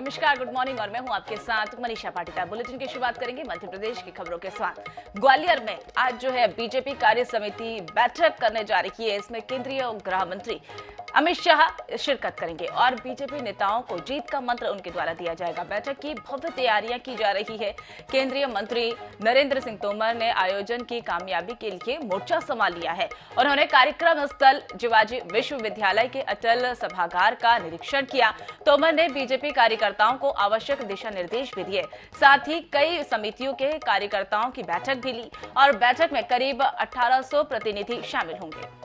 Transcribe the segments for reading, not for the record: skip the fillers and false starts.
नमस्कार, good morning और मैं हूं आपके साथ मनीषा पाटीदार। बुलेटिन की शुरुआत करेंगे मध्य प्रदेश की खबरों के साथ। ग्वालियर में आज जो है बीजेपी कार्य समिति बैठक करने जा रही है। इसमें केंद्रीय गृह मंत्री अमित शाह शिरकत करेंगे और बीजेपी नेताओं को जीत का मंत्र उनके द्वारा दिया जाएगा। बैठक की भव्य तैयारियां की जा रही है। केंद्रीय मंत्री नरेंद्र सिंह तोमर ने आयोजन की कामयाबी के लिए मोर्चा संभाल लिया है। उन्होंने कार्यक्रम स्थल शिवाजी विश्वविद्यालय के अटल सभागार का निरीक्षण किया। तोमर ने बीजेपी कार्यकर्ताओं को आवश्यक दिशा निर्देश भी दिए। साथ ही कई समितियों के कार्यकर्ताओं की बैठक भी ली और बैठक में करीब 1800 प्रतिनिधि शामिल होंगे।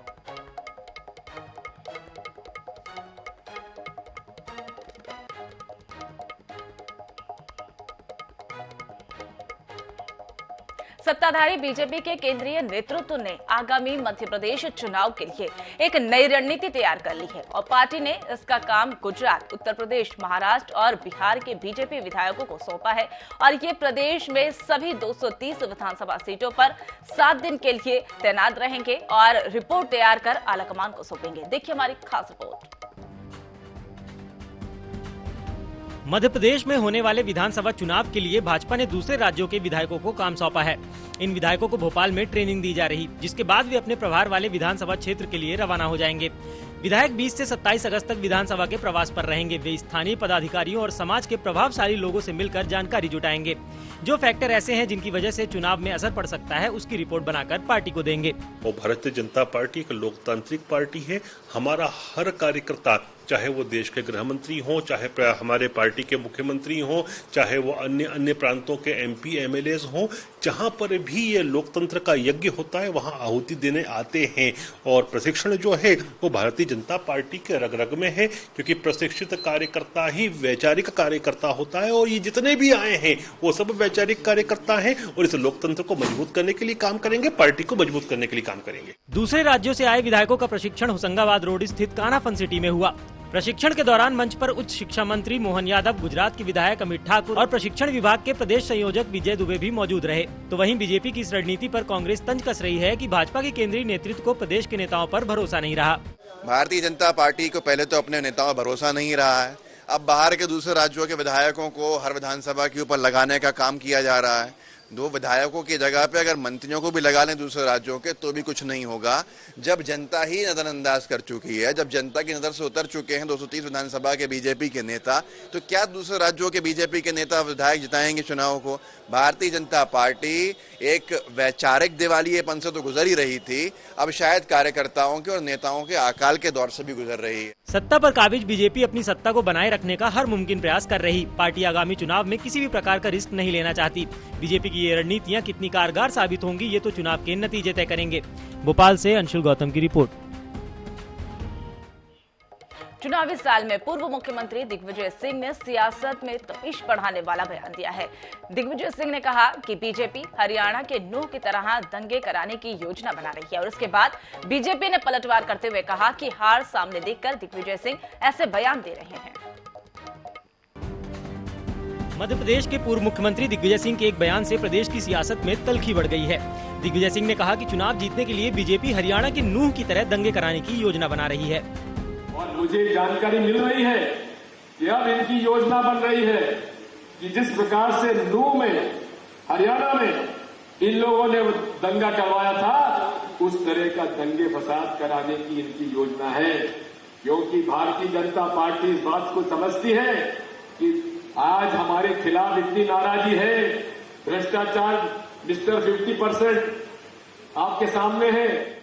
सत्ताधारी बीजेपी के केंद्रीय नेतृत्व ने आगामी मध्य प्रदेश चुनाव के लिए एक नई रणनीति तैयार कर ली है और पार्टी ने इसका काम गुजरात, उत्तर प्रदेश, महाराष्ट्र और बिहार के बीजेपी विधायकों को सौंपा है और ये प्रदेश में सभी 230 विधानसभा सीटों पर 7 दिन के लिए तैनात रहेंगे और रिपोर्ट तैयार कर आलाकमान को सौंपेंगे। देखिए हमारी खास रिपोर्ट। मध्य प्रदेश में होने वाले विधानसभा चुनाव के लिए भाजपा ने दूसरे राज्यों के विधायकों को काम सौंपा है। इन विधायकों को भोपाल में ट्रेनिंग दी जा रही, जिसके बाद वे अपने प्रभार वाले विधानसभा क्षेत्र के लिए रवाना हो जाएंगे। विधायक 20 से 27 अगस्त तक विधानसभा के प्रवास पर रहेंगे। वे स्थानीय पदाधिकारियों और समाज के प्रभावशाली लोगों से मिलकर जानकारी जुटाएंगे। जो फैक्टर ऐसे हैं जिनकी वजह से चुनाव में असर पड़ सकता है, उसकी रिपोर्ट बनाकर पार्टी को देंगे। और भारतीय जनता पार्टी एक लोकतांत्रिक पार्टी है। हमारा हर कार्यकर्ता, चाहे वो देश के गृह मंत्री हो, चाहे हमारे पार्टी के मुख्यमंत्री हो, चाहे वो अन्य प्रांतों के MP MLAs हो, जहां पर भी ये लोकतंत्र का यज्ञ होता है वहां आहुति देने आते हैं। और प्रशिक्षण जो है वो भारतीय जनता पार्टी के रग रग में है, क्योंकि प्रशिक्षित कार्यकर्ता ही वैचारिक कार्यकर्ता होता है और ये जितने भी आए हैं वो सब वैचारिक कार्यकर्ता हैं और इस लोकतंत्र को मजबूत करने के लिए काम करेंगे, पार्टी को मजबूत करने के लिए काम करेंगे। दूसरे राज्यों से आए विधायकों का प्रशिक्षण होशंगाबाद रोड स्थित कान्हा फन सिटी में हुआ। प्रशिक्षण के दौरान मंच पर उच्च शिक्षा मंत्री मोहन यादव, गुजरात के विधायक अमित ठाकुर और प्रशिक्षण विभाग के प्रदेश संयोजक विजय दुबे भी मौजूद रहे। तो वहीं बीजेपी की इस रणनीति पर कांग्रेस तंज कस रही है कि भाजपा के केंद्रीय नेतृत्व को प्रदेश के नेताओं पर भरोसा नहीं रहा। भारतीय जनता पार्टी को पहले तो अपने नेताओं पर भरोसा नहीं रहा है, अब बाहर के दूसरे राज्यों के विधायकों को हर विधानसभा के ऊपर लगाने का काम किया जा रहा है। 2 विधायकों की जगह पे अगर मंत्रियों को भी लगा लें दूसरे राज्यों के तो भी कुछ नहीं होगा। जब जनता ही नजरअंदाज कर चुकी है, जब जनता की नजर से उतर चुके हैं 230 विधानसभा के बीजेपी के नेता, तो क्या दूसरे राज्यों के बीजेपी के नेता विधायक जिताएंगे चुनाव को? भारतीय जनता पार्टी एक वैचारिक दिवालियेपन से तो गुजर ही रही थी, अब शायद कार्यकर्ताओं के और नेताओं के अकाल के दौर से भी गुजर रही है। सत्ता पर काबिज बीजेपी अपनी सत्ता को बनाए रखने का हर मुमकिन प्रयास कर रही। पार्टी आगामी चुनाव में किसी भी प्रकार का रिस्क नहीं लेना चाहती। बीजेपी की ये रणनीतियां कितनी कारगर साबित होंगी, ये तो चुनाव के नतीजे तय करेंगे। भोपाल से अंशुल गौतम की रिपोर्ट। चुनावी साल में पूर्व मुख्यमंत्री दिग्विजय सिंह ने सियासत में तपिश बढ़ाने वाला बयान दिया है। दिग्विजय सिंह ने कहा कि बीजेपी हरियाणा के नूह की तरह दंगे कराने की योजना बना रही है और उसके बाद बीजेपी ने पलटवार करते हुए कहा कि हार सामने देखकर दिग्विजय सिंह ऐसे बयान दे रहे हैं। मध्य प्रदेश के पूर्व मुख्यमंत्री दिग्विजय सिंह के एक बयान से प्रदेश की सियासत में तल्खी बढ़ गई है। दिग्विजय सिंह ने कहा कि चुनाव जीतने के लिए बीजेपी हरियाणा के नूह की तरह दंगे कराने की योजना बना रही है। और मुझे जानकारी मिल रही है कि अब इनकी योजना बन रही है कि जिस प्रकार से नूह में, हरियाणा में इन लोगों ने दंगा करवाया था, उस तरह का दंगे फसाद कराने की इनकी योजना है। क्योंकि भारतीय जनता पार्टी इस बात को समझती है कि आज हमारे खिलाफ इतनी नाराजगी है, भ्रष्टाचार मिस्टर 50% आपके सामने है।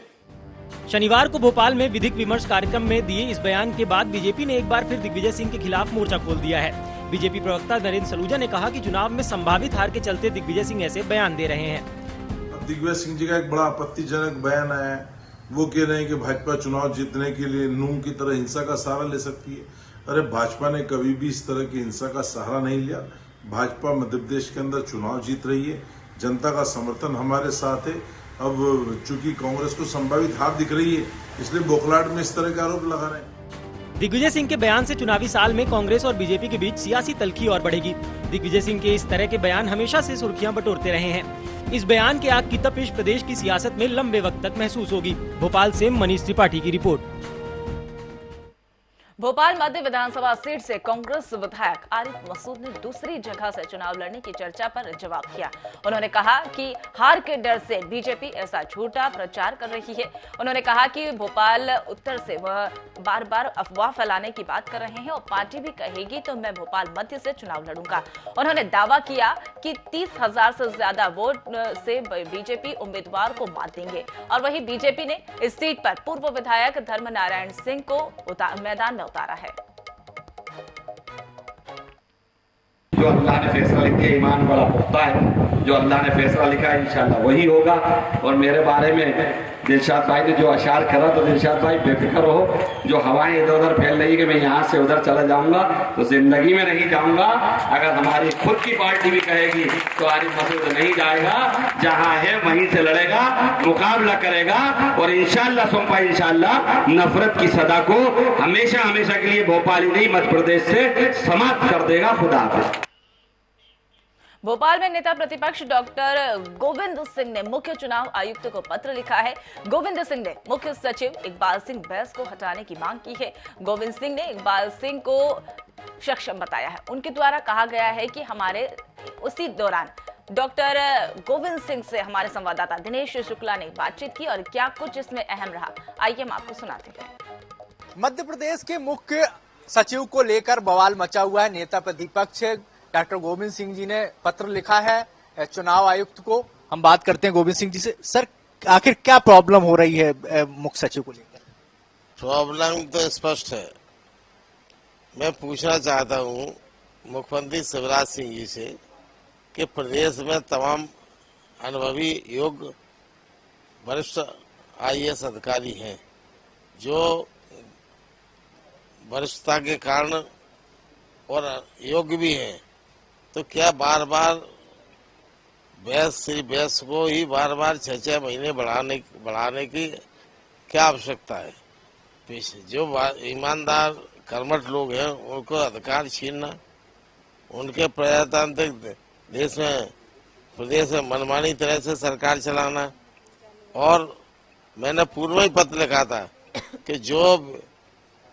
शनिवार को भोपाल में विधिक विमर्श कार्यक्रम में दिए इस बयान के बाद बीजेपी ने एक बार फिर दिग्विजय सिंह के खिलाफ मोर्चा खोल दिया है। बीजेपी प्रवक्ता नरेंद्र सलूजा ने कहा कि चुनाव में संभावित हार के चलते दिग्विजय सिंह ऐसे बयान दे रहे हैं। दिग्विजय सिंह जी का एक बड़ा आपत्तिजनक बयान है। वो कह रहे हैं कि भाजपा चुनाव जीतने के लिए नूह की तरह हिंसा का सहारा ले सकती है। अरे भाजपा ने कभी भी इस तरह की हिंसा का सहारा नहीं लिया। भाजपा मध्य प्रदेश के अंदर चुनाव जीत रही है, जनता का समर्थन हमारे साथ है। अब चूंकि कांग्रेस को संभावित हार दिख रही है, इसलिए बौखलाहट में इस तरह के आरोप लगा रहे हैं। दिग्विजय सिंह के बयान से चुनावी साल में कांग्रेस और बीजेपी के बीच सियासी तल्खी और बढ़ेगी। दिग्विजय सिंह के इस तरह के बयान हमेशा से सुर्खियां बटोरते रहे हैं। इस बयान के आग की तपिश प्रदेश की सियासत में लंबे वक्त तक महसूस होगी। भोपाल से मनीष त्रिपाठी की रिपोर्ट। भोपाल मध्य विधानसभा सीट से कांग्रेस विधायक आरिफ मसूद ने दूसरी जगह से चुनाव लड़ने की चर्चा पर जवाब दिया। उन्होंने कहा कि हार के डर से बीजेपी ऐसा झूठा प्रचार कर रही है। उन्होंने कहा कि भोपाल उत्तर से वह बार बार अफवाह फैलाने की बात कर रहे हैं और पार्टी भी कहेगी तो मैं भोपाल मध्य से चुनाव लड़ूंगा। उन्होंने दावा किया कि 30,000 से ज्यादा वोट से बीजेपी उम्मीदवार को मात देंगे और वही बीजेपी ने इस सीट पर पूर्व विधायक धर्मनारायण सिंह को मैदान में उतारा है। जो अल्लाह ने फैसला लिखा है, ईमान बड़ा पुख्ता है, जो अल्लाह ने फैसला लिखा है इंशाल्लाह वही होगा। और मेरे बारे में दिलशाद भाई ने जो अशार करा, तो दिलशाद भाई बेफिक्र रहो, जो हवाएं इधर उधर फैल रही है कि मैं यहाँ से उधर चला जाऊंगा, तो जिंदगी में नहीं जाऊंगा। अगर हमारी खुद की पार्टी भी कहेगी तो आरिफ मसूद नहीं जाएगा, जहाँ है वहीं से लड़ेगा, मुकाबला करेगा और इंशाल्लाह सुनपा इंशाल्लाह नफरत की सदा को हमेशा हमेशा के लिए भोपाल ही नहीं मध्य प्रदेश से समाप्त कर देगा। खुदा हाफिज। भोपाल में नेता प्रतिपक्ष डॉक्टर गोविंद सिंह ने मुख्य चुनाव आयुक्त को पत्र लिखा है। गोविंद सिंह ने मुख्य सचिव इकबाल सिंह बैस को हटाने की मांग की है। गोविंद सिंह ने इकबाल सिंह को सक्षम बताया है। उनके द्वारा कहा गया है कि हमारे उसी दौरान डॉक्टर गोविंद सिंह से हमारे संवाददाता दिनेश शुक्ला ने बातचीत की और क्या कुछ इसमें अहम रहा, आइए हम आपको सुनाते हैं। मध्य प्रदेश के मुख्य सचिव को लेकर बवाल मचा हुआ है। नेता प्रतिपक्ष डॉक्टर गोविंद सिंह जी ने पत्र लिखा है चुनाव आयुक्त को। हम बात करते हैं गोविंद सिंह जी से। सर, आखिर क्या प्रॉब्लम हो रही है मुख्य सचिव को लेकर? प्रॉब्लम तो स्पष्ट है। मैं पूछना चाहता हूं मुख्यमंत्री शिवराज सिंह जी से कि प्रदेश में तमाम अनुभवी योग्य वरिष्ठ IAS अधिकारी हैं जो वरिष्ठता के कारण और योग्य भी हैं, तो क्या बार बार श्री बैस को ही बार बार 6-6 महीने बढ़ाने की क्या आवश्यकता है? जो ईमानदार कर्मठ लोग हैं उनको अधिकार छीनना, उनके प्रजातांत्रिक देश में प्रदेश में मनमानी तरह से सरकार चलाना। और मैंने पूर्व में ही पत्र लिखा था कि जो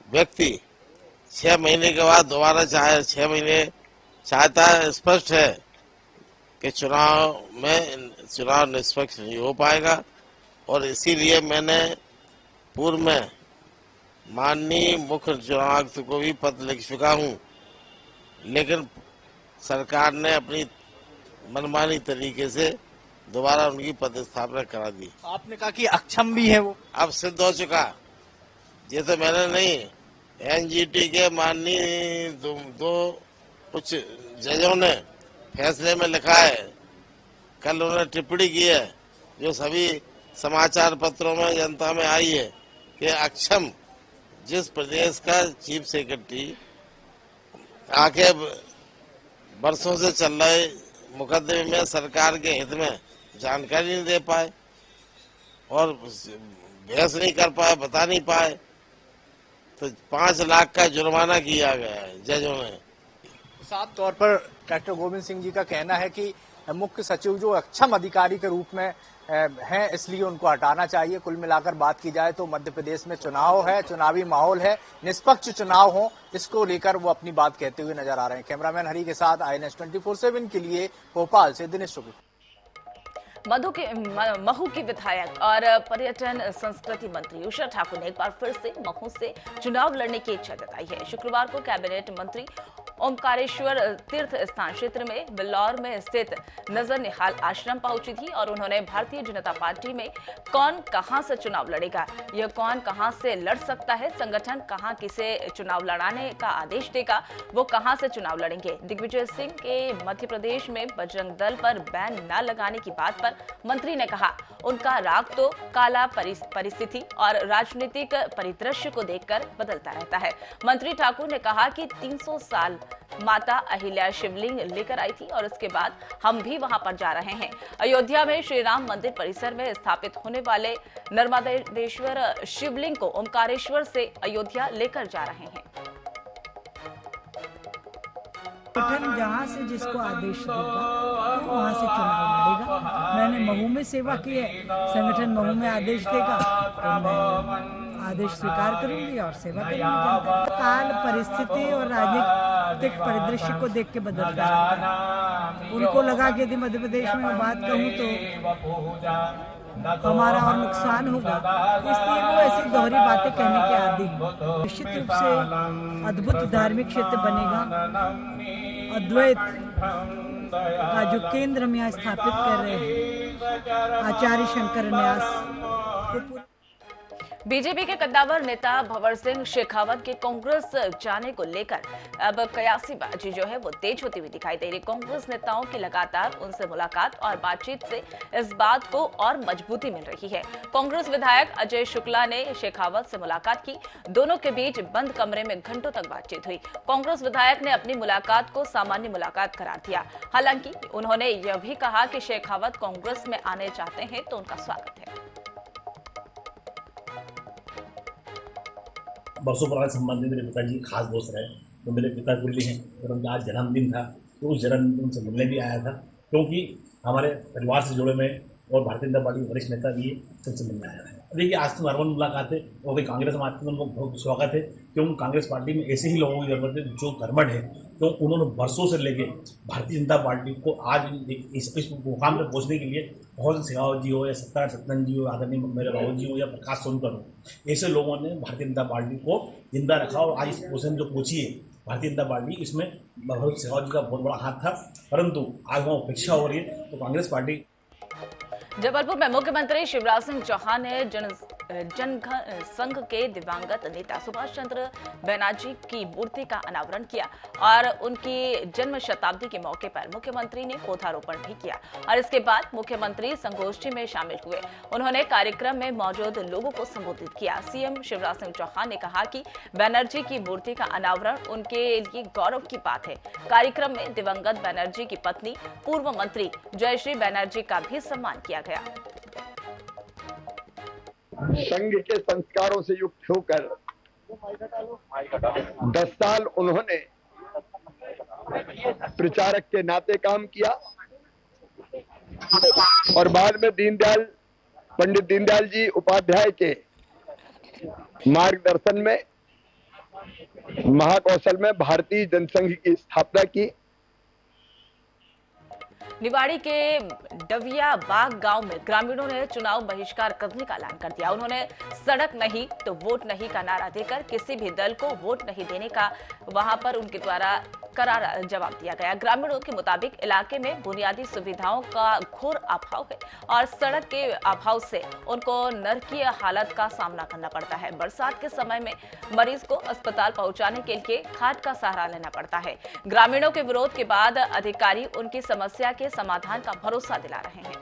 व्यक्ति 6 महीने के बाद दोबारा चाहे 6 महीने चाहता है, स्पष्ट है कि चुनाव निष्पक्ष नहीं हो पाएगा। और इसीलिए मैंने पूर्व में माननीय मुख्य चुनाव आयुक्त को भी पत्र लिख चुका हूं, लेकिन सरकार ने अपनी मनमानी तरीके से दोबारा उनकी पदस्थापना करा दी। आपने कहा कि अक्षम भी है वो, अब सिद्ध हो चुका। ये तो मैंने नहीं, NGT के माननीय दो कुछ जजों ने फैसले में लिखा है, कल उन्होंने टिप्पणी की है जो सभी समाचार पत्रों में जनता में आई है कि अक्षम जिस प्रदेश का चीफ सेक्रेटरी आके वर्षों से चल रहे मुकदमे में सरकार के हित में जानकारी नहीं दे पाए और बहस नहीं कर पाए, बता नहीं पाए, तो 5 लाख का जुर्माना किया गया है जजों ने। साफ तौर पर डॉक्टर गोविंद सिंह जी का कहना है कि मुख्य सचिव जो अक्षम अधिकारी के रूप में हैं, इसलिए उनको हटाना चाहिए। कुल मिलाकर बात की जाए तो मध्य प्रदेश में चुनाव है, चुनावी माहौल है, निष्पक्ष चुनाव हो, इसको लेकर वो अपनी बात कहते हुए नजर आ रहे हैं। कैमरामैन हरी के साथ INS 24/7 के लिए भोपाल से दिनेश शुक्ला। महू की विधायक और पर्यटन संस्कृति मंत्री उषा ठाकुर ने एक बार फिर से महू से चुनाव लड़ने की इच्छा जताई है। शुक्रवार को कैबिनेट मंत्री ओमकारेश्वर तीर्थ स्थान क्षेत्र में बिल्लौर में स्थित नजर निहाल आश्रम पहुंची थी और उन्होंने भारतीय जनता पार्टी में कौन कहां से चुनाव लड़ेगा, यह कौन कहां से लड़ सकता है, संगठन कहां किसे चुनाव लड़ाने का आदेश देगा, वो कहां से चुनाव लड़ेंगे। दिग्विजय सिंह के मध्य प्रदेश में बजरंग दल पर बैन न लगाने की बात पर मंत्री ने कहा उनका राग तो काला परिस्थिति और राजनीतिक परिदृश्य को देखकर बदलता रहता है। मंत्री ठाकुर ने कहा कि 300 साल माता अहिल्या शिवलिंग लेकर आई थी और उसके बाद हम भी वहां पर जा रहे हैं। अयोध्या में श्री राम मंदिर परिसर में स्थापित होने वाले नर्मदेश्वर शिवलिंग को ओमकारेश्वर से अयोध्या लेकर जा रहे हैं। संगठन जहाँ से जिसको आदेश देगा तो वहाँ से चुनाव लड़ेगा। मैंने महू में सेवा की है, संगठन महू में आदेश देगा तो मैं आदेश स्वीकार करूंगी और सेवा करूंगी जनता की। काल परिस्थिति और राजनीतिक परिदृश्य को देख के बदलता है। उनको लगा कि यदि मध्य प्रदेश में मैं बात कहूँ तो हमारा और नुकसान होगा, इसलिए वो ऐसी दोहरी बातें कहने के आदी हैं। निश्चित रूप से अद्भुत धार्मिक क्षेत्र बनेगा। अद्वैत का जो केंद्र हम यहाँ स्थापित कर रहे हैं आचार्य शंकर न्यास। बीजेपी के कद्दावर नेता भंवर सिंह शेखावत के कांग्रेस जाने को लेकर अब कयासीबाजी जो है वो तेज होती हुई दिखाई दे रही। कांग्रेस नेताओं की लगातार उनसे मुलाकात और बातचीत से इस बात को और मजबूती मिल रही है। कांग्रेस विधायक अजय शुक्ला ने शेखावत से मुलाकात की। दोनों के बीच बंद कमरे में घंटों तक बातचीत हुई। कांग्रेस विधायक ने अपनी मुलाकात को सामान्य मुलाकात करार दिया। हालांकि उन्होंने यह भी कहा कि शेखावत कांग्रेस में आने चाहते हैं तो उनका स्वागत है। बरसों पुराने संबंध में मेरे पिताजी खास दोस्त रहे, तो मेरे पिता गुल्ली हैं और उनका आज जन्मदिन था, तो उस जन्मदिन उनसे मिलने भी आया था, क्योंकि हमारे परिवार से जुड़े में और भारतीय जनता पार्टी के वरिष्ठ नेता भी उनसे मिलने आया है। देखिए, आज तो नॉर्मल मुलाकात है और कोई कांग्रेस में आते हैं उनको बहुत स्वागत है, क्योंकि कांग्रेस पार्टी में ऐसे ही लोगों की जरूरत है जो कर्मठ है। तो उन्होंने वर्षों से लेके भारतीय जनता पार्टी को आज इस मुकाम पर पहुँचने के लिए बहुत शेखावत जी हो या सत्यनारायण जी हो, आदरणीय मेरे बाबू जी हो या प्रकाश सोनकर हो, ऐसे लोगों ने भारतीय जनता पार्टी को जिंदा रखा और आज इस पोजीशन जो पहुंची है भारतीय जनता पार्टी, इसमें शेखावत जी का बहुत बड़ा हाथ था। परंतु आज वहाँ उपेक्षा हो रही है, तो कांग्रेस पार्टी। जबलपुर में मुख्यमंत्री शिवराज सिंह चौहान ने जन संघ के दिवंगत नेता सुभाष चंद्र बनर्जी की मूर्ति का अनावरण किया और उनकी जन्म शताब्दी के मौके पर मुख्यमंत्री ने पौधारोपण भी किया और इसके बाद मुख्यमंत्री संगोष्ठी में शामिल हुए। उन्होंने कार्यक्रम में मौजूद लोगों को संबोधित किया। सीएम शिवराज सिंह चौहान ने कहा कि बनर्जी की मूर्ति का अनावरण उनके लिए गौरव की बात है। कार्यक्रम में दिवंगत बनर्जी की पत्नी पूर्व मंत्री जयश्री बनर्जी का भी सम्मान किया गया। संघ के संस्कारों से युक्त होकर 10 साल उन्होंने प्रचारक के नाते काम किया और बाद में पंडित दीनदयाल जी उपाध्याय के मार्गदर्शन में महाकौशल में भारतीय जनसंघ की स्थापना की। निवाड़ी के डविया बाग गांव में ग्रामीणों ने चुनाव बहिष्कार करने का ऐलान कर दिया। उन्होंने सड़क नहीं तो वोट नहीं का नारा देकर किसी भी दल को वोट नहीं देने का वहां पर उनके द्वारा करारा जवाब दिया गया। ग्रामीणों के मुताबिक इलाके में बुनियादी सुविधाओं का घोर अभाव है और सड़क के अभाव से उनको नरकीय हालत का सामना करना पड़ता है। बरसात के समय में मरीज को अस्पताल पहुंचाने के लिए खाट का सहारा लेना पड़ता है। ग्रामीणों के विरोध के बाद अधिकारी उनकी समस्या के समाधान का भरोसा दिला रहे हैं।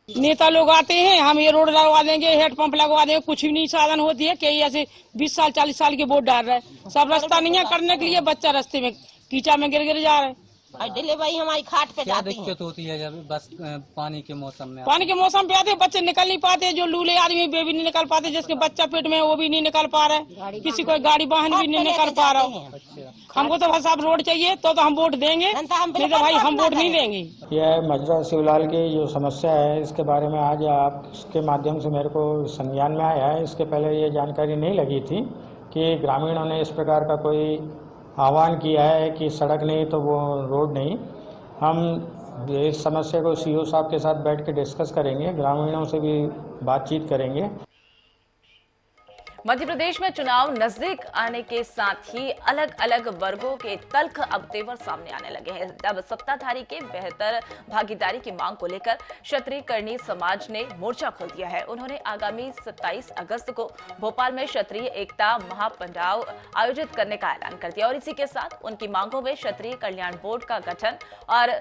नेता लोग आते हैं, हम ये रोड लगवा देंगे, हेड पंप लगवा देंगे, कुछ भी नहीं साधन होती है। कई ऐसे 20 साल 40 साल के वोट डाल रहे हैं, सब रास्ता नहीं है करने के लिए, बच्चा रास्ते में कीचड़ में गिर जा रहे हैं। डिलीवरी हमारी खाट पे क्या दिक्कत होती है जब बस पानी के मौसम में आते बच्चे निकल नहीं पाते, जो लूले आदमी बेबी नहीं निकल पाते, जिसके बच्चा पेट में वो भी नहीं निकल पा रहे, किसी को गाड़ी वाहन भी नहीं निकल पा रहा। हमको तो बस आप रोड चाहिए तो हम वोट देंगे, नहीं तो भाई हम वोट नहीं देंगे। यह मजरा शिवलाल की जो समस्या है, इसके बारे में आज आपके माध्यम से मेरे को संज्ञान में आया है। इसके पहले ये जानकारी नहीं लगी थी कि ग्रामीणों ने इस प्रकार का कोई आह्वान किया है कि सड़क नहीं तो वो रोड नहीं। हम इस समस्या को सीओ साहब के साथ बैठ के डिस्कस करेंगे, ग्रामीणों से भी बातचीत करेंगे। मध्य प्रदेश में चुनाव नजदीक आने के साथ ही अलग अलग वर्गों के तल्ख अब तेवर सामने आने लगे हैं। अब सत्ताधारी के बेहतर भागीदारी की मांग को लेकर क्षत्रिय कर्णी समाज ने मोर्चा खोल दिया है। उन्होंने आगामी 27 अगस्त को भोपाल में क्षत्रिय एकता महापंडाव आयोजित करने का ऐलान कर दिया और इसी के साथ उनकी मांगों में क्षत्रिय कल्याण बोर्ड का गठन और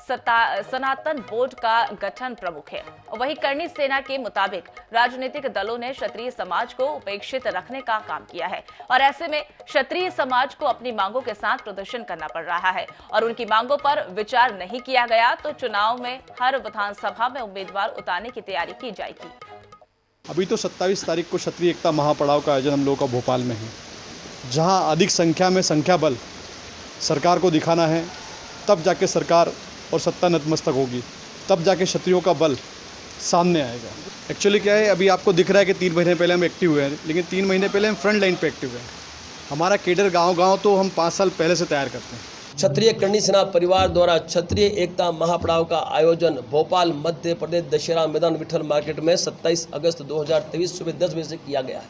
सनातन बोर्ड का गठन प्रमुख है। वहीं कर्णी सेना के मुताबिक राजनीतिक दलों ने क्षत्रिय समाज को उपेक्षित रखने का काम किया है और ऐसे में क्षत्रिय समाज को अपनी मांगों के साथ प्रदर्शन करना पड़ रहा है और उनकी मांगों पर विचार नहीं किया गया तो चुनाव में हर विधानसभा में उम्मीदवार उतारने की तैयारी की जाएगी। अभी तो 27 तारीख को क्षत्रिय एकता महापड़ाव का आयोजन हम लोगों का भोपाल में है, जहां अधिक संख्या में संख्या बल सरकार को दिखाना है, तब जाके सरकार और सत्ता नतमस्तक होगी, तब जाके क्षत्रियों का बल सामने आएगा। एक्चुअली क्या है, अभी आपको दिख रहा है कि 3 महीने पहले हम एक्टिव हुए हैं, लेकिन 3 महीने पहले हम फ्रंट लाइन पे एक्टिव हुए हैं। हमारा केडर गांव-गांव तो हम 5 साल पहले से तैयार करते हैं। क्षत्रिय करणी सेना परिवार द्वारा क्षत्रिय एकता महापड़ाव का आयोजन भोपाल मध्य प्रदेश दशहरा मैदान विठल मार्केट में 27 अगस्त 2023 सुबह 10 बजे से किया गया है।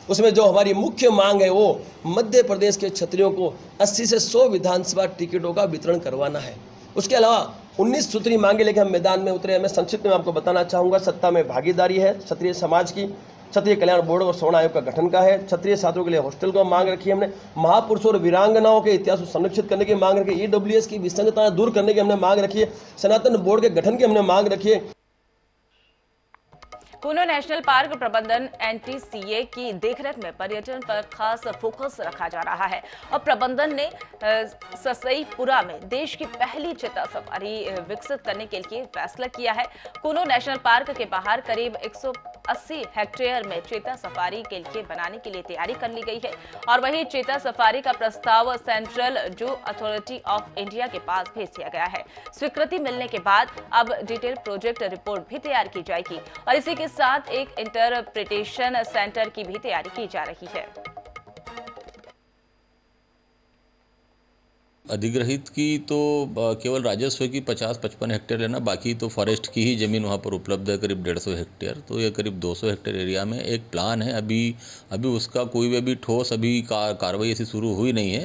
उसमें जो हमारी मुख्य मांग है वो मध्य प्रदेश के क्षत्रियों को 80 से 100 विधानसभा टिकटों का वितरण करवाना है। उसके अलावा 19 सूत्री मांगे लेके हम मैदान में उतरे हैं। मैं संक्षिप्त में आपको बताना चाहूँगा, सत्ता में भागीदारी है, क्षत्रिय समाज की, क्षत्रिय कल्याण बोर्ड और स्वर्ण आयोग का गठन का है, क्षत्रिय छात्रों के लिए हॉस्टल को मांग रखी है हमने, महापुरुषों और वीरांगनाओं के इतिहास को संरक्षित करने की मांग रखी है, EWS की विसंगतताएं दूर करने की हमने मांग रखी है, सनातन बोर्ड के गठन की हमने मांग रखी है। कूनो नेशनल पार्क प्रबंधन NTCA की देखरेख में पर्यटन पर खास फोकस रखा जा रहा है और प्रबंधन ने ससईपुरा में देश की पहली चीता सफारी विकसित करने के लिए फैसला किया है। कूनो नेशनल पार्क के बाहर करीब 180 हेक्टेयर में चीता सफारी के लिए बनाने के लिए तैयारी कर ली गई है और वही चीता सफारी का प्रस्ताव central zoo authority of India के पास भेज दिया गया है। स्वीकृति मिलने के बाद अब डिटेल प्रोजेक्ट रिपोर्ट भी तैयार की जाएगी और इसी के साथ एक इंटरप्रिटेशन सेंटर की भी तैयारी की जा रही है। अधिग्रहित की तो केवल राजस्व की 50-55 हेक्टेयर है ना, बाकी तो फॉरेस्ट की ही ज़मीन वहाँ पर उपलब्ध है करीब 150 हेक्टेयर। तो ये करीब 200 हेक्टेयर एरिया में एक प्लान है। अभी उसका कोई भी अभी ठोस कार्रवाई ऐसी शुरू हुई नहीं है।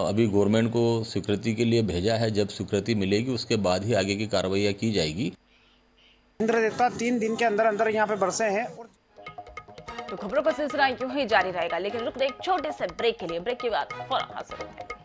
अभी गवर्नमेंट को स्वीकृति के लिए भेजा है। जब स्वीकृति मिलेगी उसके बाद ही आगे की कार्रवाइयाँ की जाएगी। इंद्र देवता 3 दिन के अंदर अंदर यहाँ पे बरसे हैं। तो खबरों का सिलसिला यूं ही जारी रहेगा, लेकिन रुक एक छोटे से ब्रेक के लिए। ब्रेक के बाद फौरन हाजिर होते हैं।